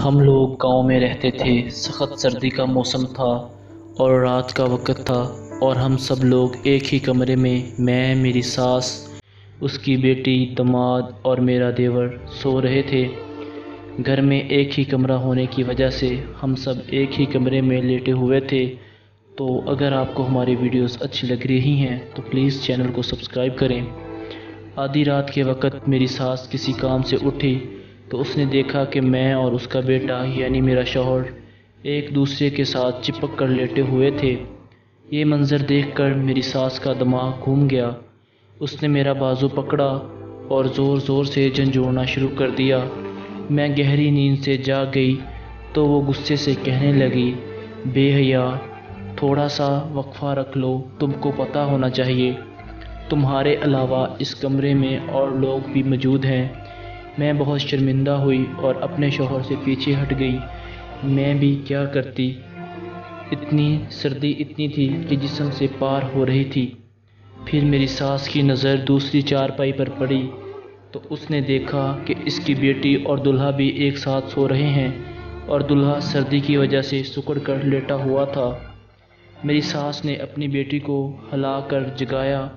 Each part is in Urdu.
ہم لوگ گاؤں میں رہتے تھے۔ سخت سردی کا موسم تھا اور رات کا وقت تھا اور ہم سب لوگ ایک ہی کمرے میں میری ساس، اس کی بیٹی، داماد اور میرا دیور سو رہے تھے۔ گھر میں ایک ہی کمرہ ہونے کی وجہ سے ہم سب ایک ہی کمرے میں لیٹے ہوئے تھے۔ تو اگر آپ کو ہماری ویڈیوز اچھی لگ رہی ہیں تو پلیز چینل کو سبسکرائب کریں۔ آدھی رات کے وقت میری ساس کسی کام سے اٹھی تو اس نے دیکھا کہ میں اور اس کا بیٹا یعنی میرا شوہر ایک دوسرے کے ساتھ چپک کر لیٹے ہوئے تھے۔ یہ منظر دیکھ کر میری ساس کا دماغ گھوم گیا۔ اس نے میرا بازو پکڑا اور زور زور سے جھنجھوڑنا شروع کر دیا۔ میں گہری نیند سے جاگ گئی تو وہ غصے سے کہنے لگی، بے حیا، تھوڑا سا وقفہ رکھ لو، تم کو پتہ ہونا چاہیے تمہارے علاوہ اس کمرے میں اور لوگ بھی موجود ہیں۔ میں بہت شرمندہ ہوئی اور اپنے شوہر سے پیچھے ہٹ گئی۔ میں بھی کیا کرتی، سردی اتنی تھی کہ جسم سے پار ہو رہی تھی۔ پھر میری ساس کی نظر دوسری چارپائی پر پڑی تو اس نے دیکھا کہ اس کی بیٹی اور دلہا بھی ایک ساتھ سو رہے ہیں اور دلہا سردی کی وجہ سے سکڑ کر لیٹا ہوا تھا۔ میری ساس نے اپنی بیٹی کو ہلا کر جگایا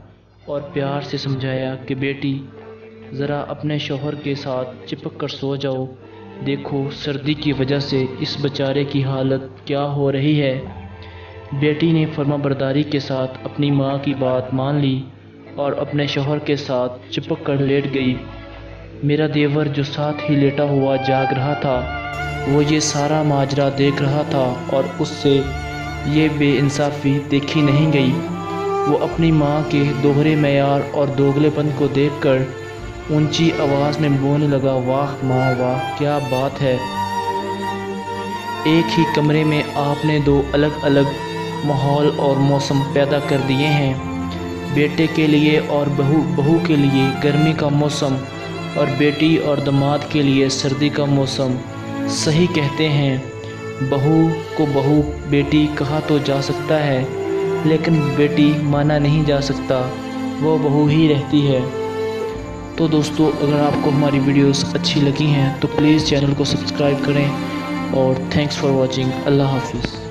اور پیار سے سمجھایا کہ بیٹی، ذرا اپنے شوہر کے ساتھ چپک کر سو جاؤ، دیکھو سردی کی وجہ سے اس بیچارے کی حالت کیا ہو رہی ہے۔ بیٹی نے فرمانبرداری کے ساتھ اپنی ماں کی بات مان لی اور اپنے شوہر کے ساتھ چپک کر لیٹ گئی۔ میرا دیور جو ساتھ ہی لیٹا ہوا جاگ رہا تھا، وہ یہ سارا ماجرا دیکھ رہا تھا اور اس سے یہ بے انصافی دیکھی نہیں گئی۔ وہ اپنی ماں کے دوہرے معیار اور دوگلے پن کو دیکھ کر اونچی آواز میں بولنے لگا، واہ ماں واہ، کیا بات ہے! ایک ہی کمرے میں آپ نے دو الگ الگ ماحول اور موسم پیدا کر دیے ہیں، بیٹے کے لیے اور بہو کے لیے گرمی کا موسم اور بیٹی اور داماد کے لیے سردی کا موسم۔ صحیح کہتے ہیں، بہو کو بہو بیٹی کہا تو جا سکتا ہے لیکن بیٹی مانا نہیں جا سکتا، وہ بہو ہی رہتی ہے۔ تو دوستو، اگر آپ کو ہماری ویڈیوز اچھی لگی ہیں تو پلیز چینل کو سبسکرائب کریں اور تھینکس فار واچنگ۔ اللہ حافظ۔